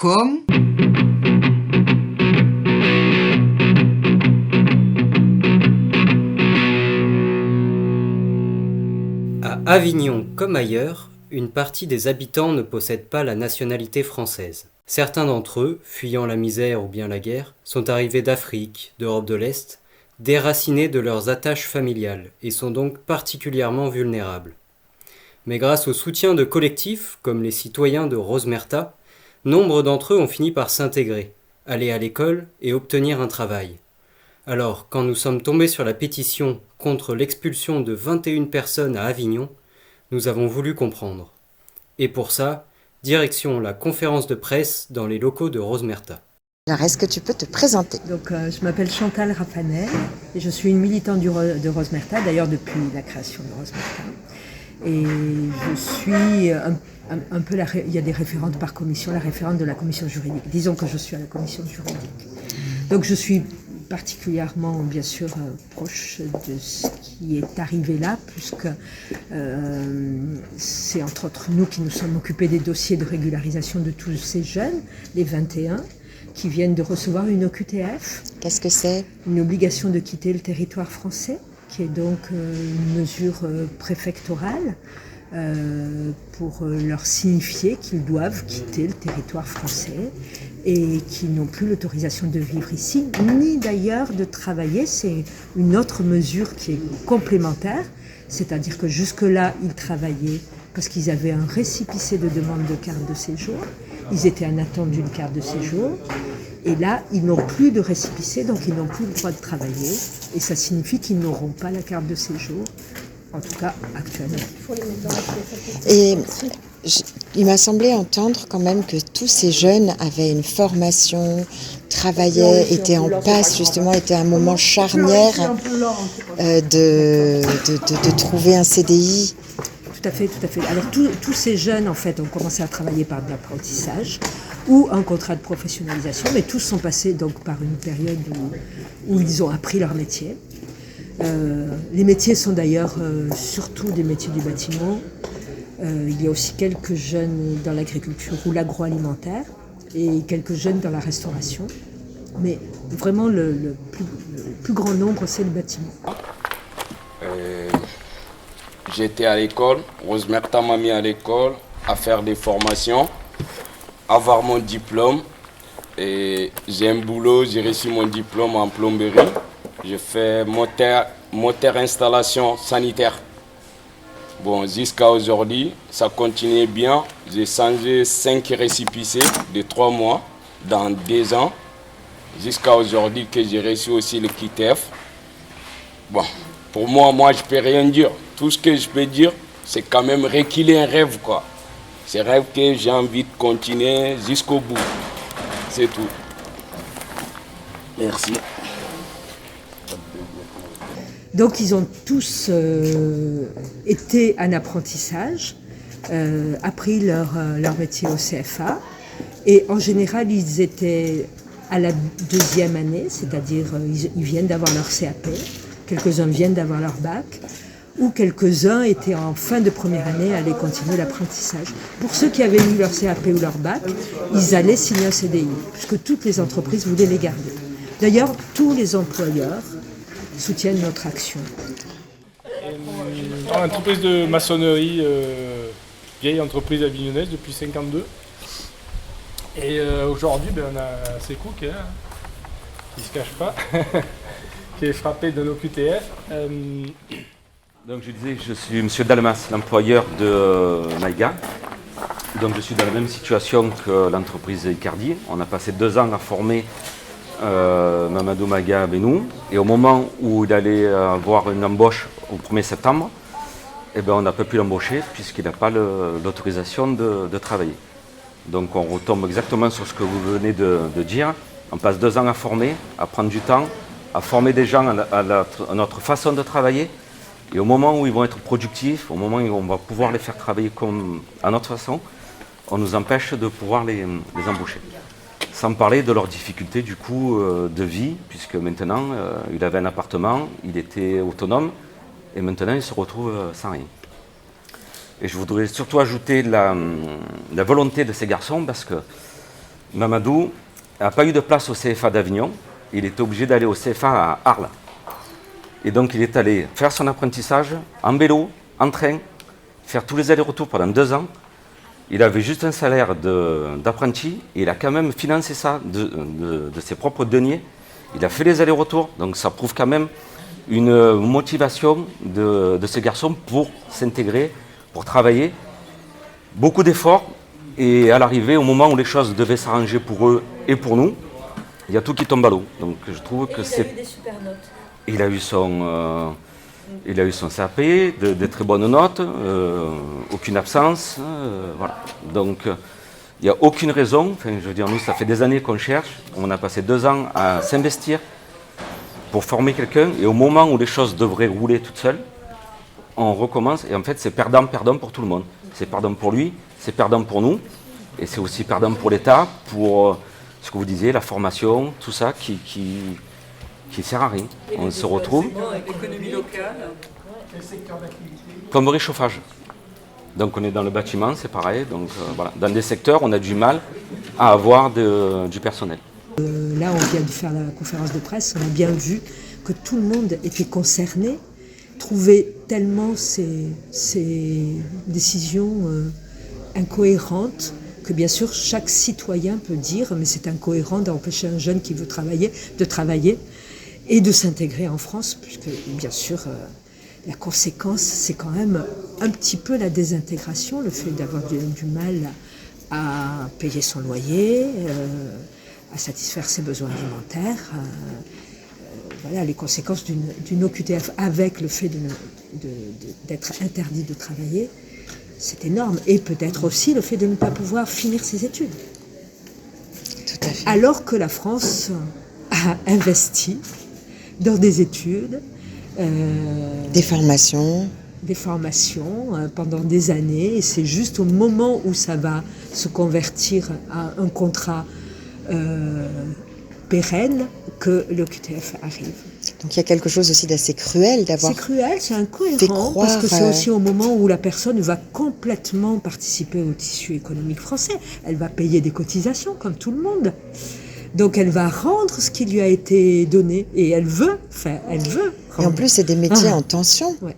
comme À Avignon comme ailleurs, une partie des habitants ne possède pas la nationalité française. Certains d'entre eux, fuyant la misère ou bien la guerre, sont arrivés d'Afrique, d'Europe de l'Est, déracinés de leurs attaches familiales et sont donc particulièrement vulnérables. Mais grâce au soutien de collectifs comme les citoyens de Rosmerta, nombre d'entre eux ont fini par s'intégrer, aller à l'école et obtenir un travail. Alors, quand nous sommes tombés sur la pétition contre l'expulsion de 21 personnes à Avignon, nous avons voulu comprendre. Et pour ça, direction la conférence de presse dans les locaux de Rosmerta. Alors, est-ce que tu peux te présenter? Donc, je m'appelle Chantal Rafanel et je suis une militante de Rosmerta, d'ailleurs depuis la création de Rosmerta. Et je suis un peu il y a des référentes par commission, la référente de la commission juridique. Disons que je suis à la commission juridique. Donc je suis particulièrement, bien sûr, proche de ce qui est arrivé là, puisque c'est entre autres nous qui nous sommes occupés des dossiers de régularisation de tous ces jeunes, les 21, qui viennent de recevoir une OQTF. Qu'est-ce que c'est? Une obligation de quitter le territoire français, qui est donc une mesure préfectorale pour leur signifier qu'ils doivent quitter le territoire français et qu'ils n'ont plus l'autorisation de vivre ici, ni d'ailleurs de travailler. C'est une autre mesure qui est complémentaire, c'est-à-dire que jusque-là, ils travaillaient parce qu'ils avaient un récépissé de demande de carte de séjour, ils étaient en attente d'une carte de séjour, et là, ils n'ont plus de récépissé, donc ils n'ont plus le droit de travailler, et ça signifie qu'ils n'auront pas la carte de séjour, en tout cas actuellement. Et il m'a semblé entendre quand même que tous ces jeunes avaient une formation, travaillaient, étaient en passe, justement, était un moment charnière de trouver un CDI. Tout à fait, tout à fait. Alors tous ces jeunes, en fait, ont commencé à travailler par de l'apprentissage ou un contrat de professionnalisation, mais tous sont passés donc par une période où ils ont appris leur métier. Les métiers sont d'ailleurs surtout des métiers du bâtiment. Il y a aussi quelques jeunes dans l'agriculture ou l'agroalimentaire et quelques jeunes dans la restauration. Mais vraiment, le plus grand nombre, c'est le bâtiment. J'étais à l'école, Rosmerta m'a mis à l'école à faire des formations, avoir mon diplôme. Et j'ai un boulot, j'ai reçu mon diplôme en plomberie. J'ai fait moteur installation sanitaire. Bon, jusqu'à aujourd'hui, ça continuait bien. J'ai changé 5 récépissés de 3 mois dans 2 ans. Jusqu'à aujourd'hui que j'ai reçu aussi le QTF. Bon, pour moi, je peux rien dire. Tout ce que je peux dire, c'est quand même réquiller un rêve, quoi. C'est un rêve que j'ai envie de continuer jusqu'au bout. C'est tout. Merci. Donc ils ont tous été en apprentissage, appris leur métier au CFA, et en général ils étaient à la 2e année, c'est-à-dire ils viennent d'avoir leur CAP, quelques-uns viennent d'avoir leur bac, ou quelques-uns étaient en fin de première année à aller continuer l'apprentissage. Pour ceux qui avaient eu leur CAP ou leur bac, ils allaient signer un CDI, puisque toutes les entreprises voulaient les garder. D'ailleurs, tous les employeurs soutiennent notre action. Une entreprise de maçonnerie, vieille entreprise avignonnaise depuis 1952. Et aujourd'hui, on a Sekouk, qui ne se cache pas, qui est frappé de nos QTF. Donc je disais, je suis M. Dalmas, l'employeur de Maïga. Donc je suis dans la même situation que l'entreprise Icardi. On a passé 2 ans à former Mamadou Maïga Benou. Et au moment où il allait avoir une embauche au 1er septembre, on n'a pas pu l'embaucher puisqu'il n'a pas l'autorisation de travailler. Donc on retombe exactement sur ce que vous venez de dire. On passe 2 ans à former, à prendre du temps, à former des gens à notre façon de travailler. Et au moment où ils vont être productifs, au moment où on va pouvoir les faire travailler à notre façon, on nous empêche de pouvoir les embaucher. Sans parler de leurs difficultés du coup de vie, puisque maintenant il avait un appartement, il était autonome, et maintenant il se retrouve sans rien. Et je voudrais surtout ajouter la volonté de ces garçons, parce que Mamadou n'a pas eu de place au CFA d'Avignon. Il était obligé d'aller au CFA à Arles. Et donc il est allé faire son apprentissage en vélo, en train, faire tous les allers-retours pendant 2 ans. Il avait juste un salaire d'apprenti et il a quand même financé ça de ses propres deniers. Il a fait les allers-retours, donc ça prouve quand même une motivation de ces garçons pour s'intégrer, pour travailler. Beaucoup d'efforts et à l'arrivée, au moment où les choses devaient s'arranger pour eux et pour nous, il y a tout qui tombe à l'eau. Donc je trouve que c'est... Il a eu des super notes. Il a eu son CAP, de très bonnes notes, aucune absence, voilà. Donc il n'y a aucune raison, enfin, je veux dire, nous ça fait des années qu'on cherche, on a passé 2 ans à s'investir pour former quelqu'un et au moment où les choses devraient rouler toutes seules, on recommence et en fait c'est perdant pour tout le monde. C'est perdant pour lui, c'est perdant pour nous et c'est aussi perdant pour l'État, pour ce que vous disiez, la formation, tout ça qui sert à rien. On se retrouve L'économie locale. comme le réchauffage. Donc on est dans le bâtiment, c'est pareil. Donc voilà, dans des secteurs, on a du mal à avoir du personnel. Là, on vient de faire la conférence de presse, on a bien vu que tout le monde était concerné, trouvait tellement ces décisions incohérentes que bien sûr chaque citoyen peut dire mais c'est incohérent d'empêcher un jeune qui veut travailler de travailler et de s'intégrer en France, puisque bien sûr la conséquence c'est quand même un petit peu la désintégration, le fait d'avoir du mal à payer son loyer, à satisfaire ses besoins alimentaires. Voilà les conséquences d'une OQTF avec le fait d'être interdit de travailler, c'est énorme. Et peut-être aussi le fait de ne pas pouvoir finir ses études. Tout à fait. Alors que la France a investi dans des études, Des formations. Pendant des années. Et c'est juste au moment où ça va se convertir à un contrat pérenne que l'OQTF arrive. Donc il y a quelque chose aussi d'assez cruel d'avoir... C'est cruel, c'est fait incohérent, croire, parce que c'est aussi au moment où la personne va complètement participer au tissu économique français. Elle va payer des cotisations, comme tout le monde. Donc elle va rendre ce qui lui a été donné, et elle veut rendre. Et en plus, c'est des métiers en tension. Ouais.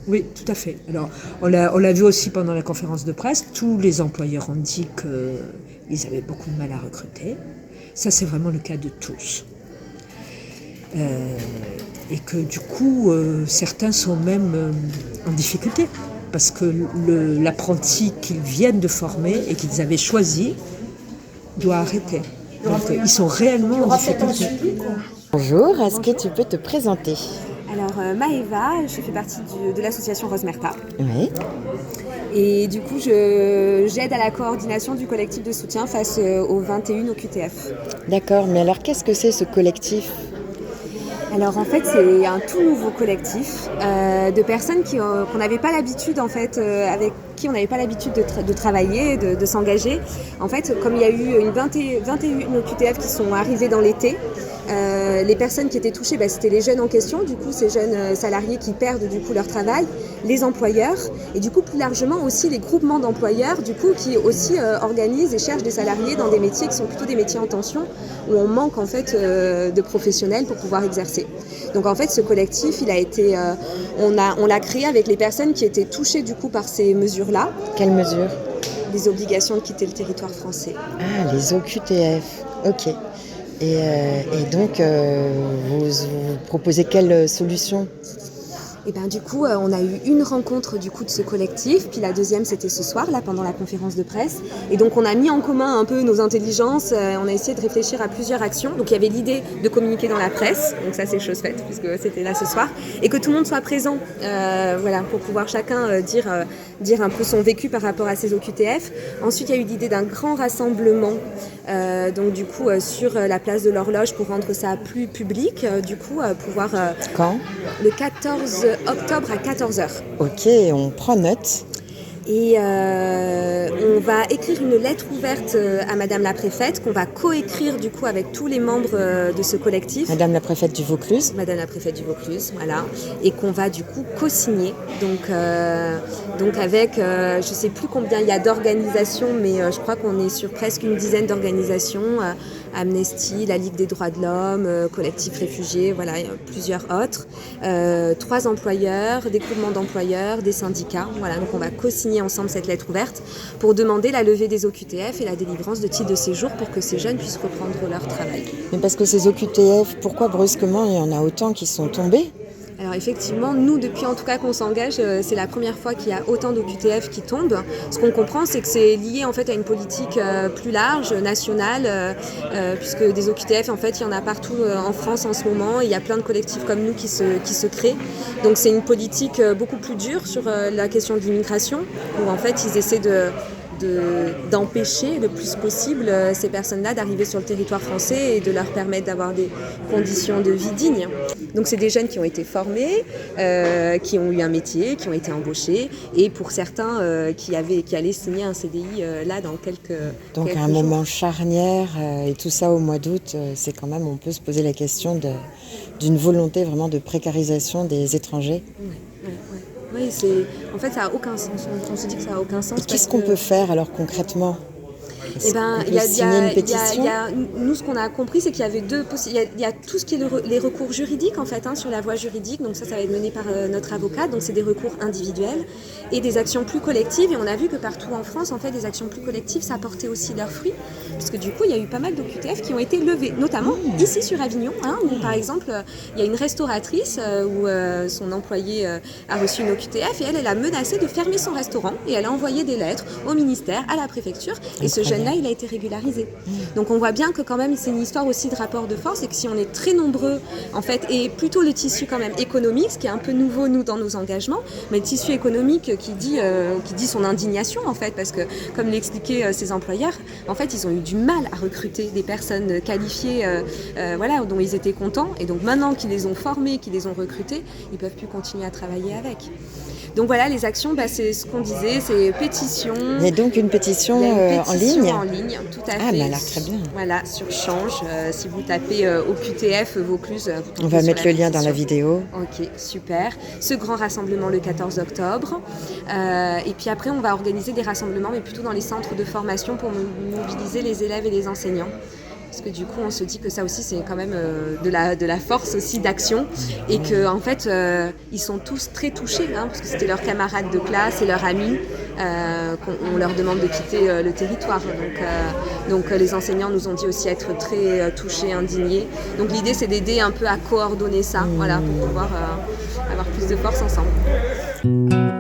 Oui, tout à fait. Alors, on l'a vu aussi pendant la conférence de presse, tous les employeurs ont dit qu'ils avaient beaucoup de mal à recruter. Ça, c'est vraiment le cas de tous. Et que du coup, certains sont même en difficulté, parce que l'apprenti qu'ils viennent de former et qu'ils avaient choisi doit arrêter. Donc, ils sont réellement en difficulté. Bonjour, est-ce que tu peux te présenter? Alors Maëva, je fais partie de l'association Rosmerta. Oui. Et du coup, j'aide à la coordination du collectif de soutien face aux 21 OQTF. D'accord, mais alors qu'est-ce que c'est ce collectif? Alors en fait, c'est un tout nouveau collectif de personnes qu'on n'avait pas l'habitude, en fait, avec qui on n'avait pas l'habitude de travailler, de s'engager. En fait, comme il y a eu 21 OQTF qui sont arrivés dans l'été, les personnes qui étaient touchées, c'était les jeunes en question, du coup ces jeunes salariés qui perdent du coup leur travail, les employeurs et du coup plus largement aussi les groupements d'employeurs du coup qui aussi organisent et cherchent des salariés dans des métiers qui sont plutôt des métiers en tension où on manque en fait de professionnels pour pouvoir exercer. Donc en fait ce collectif il a été, on l'a créé avec les personnes qui étaient touchées du coup par ces mesures-là. Quelles mesures? Les obligations de quitter le territoire français. Ah, les OQTF, ok. Et donc, vous proposez quelle solution? Et ben du coup, on a eu une rencontre du coup de ce collectif, puis la deuxième c'était ce soir, là pendant la conférence de presse. Et donc on a mis en commun un peu nos intelligences, on a essayé de réfléchir à plusieurs actions. Donc il y avait l'idée de communiquer dans la presse, donc ça c'est chose faite puisque c'était là ce soir, et que tout le monde soit présent, voilà, pour pouvoir chacun dire un peu son vécu par rapport à ces OQTF. Ensuite il y a eu l'idée d'un grand rassemblement, donc du coup sur la place de l'Horloge pour rendre ça plus public, du coup pouvoir... Quand? Le 14 octobre à 14h. Ok, on prend note. Et on va écrire une lettre ouverte à Madame la Préfète, qu'on va coécrire du coup avec tous les membres de ce collectif. Madame la Préfète du Vaucluse. Madame la Préfète du Vaucluse, voilà. Et qu'on va du coup co-signer. Donc avec, je ne sais plus combien il y a d'organisations, mais je crois qu'on est sur presque une dizaine d'organisations. Amnesty, la Ligue des droits de l'homme, Collectif Réfugiés, voilà, plusieurs autres. 3 employeurs, des groupements d'employeurs, des syndicats. Voilà, donc on va co-signer ensemble cette lettre ouverte pour demander la levée des OQTF et la délivrance de titres de séjour pour que ces jeunes puissent reprendre leur travail. Mais parce que ces OQTF, pourquoi brusquement il y en a autant qui sont tombés ? Alors effectivement, nous, depuis en tout cas qu'on s'engage, c'est la première fois qu'il y a autant d'OQTF qui tombent. Ce qu'on comprend, c'est que c'est lié en fait à une politique plus large, nationale, puisque des OQTF, en fait, il y en a partout en France en ce moment. Il y a plein de collectifs comme nous qui se créent. Donc c'est une politique beaucoup plus dure sur la question de l'immigration, où en fait ils essaient d'empêcher le plus possible ces personnes-là d'arriver sur le territoire français et de leur permettre d'avoir des conditions de vie dignes. Donc c'est des jeunes qui ont été formés, qui ont eu un métier, qui ont été embauchés, et pour certains qui allaient signer un CDI là dans quelques Donc quelques un jours. moment charnière, et tout ça au mois d'août, c'est quand même, on peut se poser la question d'une volonté vraiment de précarisation des étrangers. Oui, en fait, ça n'a aucun sens. On se dit que ça n'a aucun sens. Qu'est-ce qu'on peut faire alors concrètement ? Eh ben, on peut signer une pétition. Nous, ce qu'on a compris, c'est qu'il y avait il y a tout ce qui est les recours juridiques, en fait, sur la voie juridique. Donc ça va être mené par notre avocate. Donc c'est des recours individuels et des actions plus collectives. Et on a vu que partout en France, en fait, des actions plus collectives, ça portait aussi leurs fruits. Parce que du coup, il y a eu pas mal d'OQTF qui ont été levés, notamment ici sur Avignon, où par exemple, il y a une restauratrice où son employé a reçu une OQTF et elle a menacé de fermer son restaurant. Et elle a envoyé des lettres au ministère, à la préfecture. Et ce jeune-là, il a été régularisé. Donc on voit bien que quand même, c'est une histoire aussi de rapport de force et que si on est très nombreux, en fait, et plutôt le tissu quand même économique, ce qui est un peu nouveau, nous, dans nos engagements, mais le tissu économique qui dit son indignation, en fait, parce que, comme l'expliquaient ces employeurs, en fait, ils ont eu du mal à recruter des personnes qualifiées, dont ils étaient contents. Et donc maintenant qu'ils les ont formés, qu'ils les ont recrutés, ils ne peuvent plus continuer à travailler avec. Donc voilà, les actions, c'est ce qu'on disait, c'est pétition. Il y a donc une pétition, en ligne. en ligne, tout à fait. Ah, mais elle a l'air très bien. Voilà, sur Change. Si vous tapez OQTF Vaucluse, vous tombez On va sur mettre le lien dans la pétition. vidéo. Ok, super. Ce grand rassemblement le 14 octobre. Et puis après, on va organiser des rassemblements, mais plutôt dans les centres de formation pour mobiliser les élèves et les enseignants. Parce que du coup, on se dit que ça aussi, c'est quand même de la force aussi d'action. Et qu'en fait, ils sont tous très touchés, parce que c'était leurs camarades de classe et leurs amis qu'on leur demande de quitter le territoire. Donc les enseignants nous ont dit aussi être très touchés, indignés. Donc l'idée, c'est d'aider un peu à coordonner ça, pour pouvoir avoir plus de force ensemble.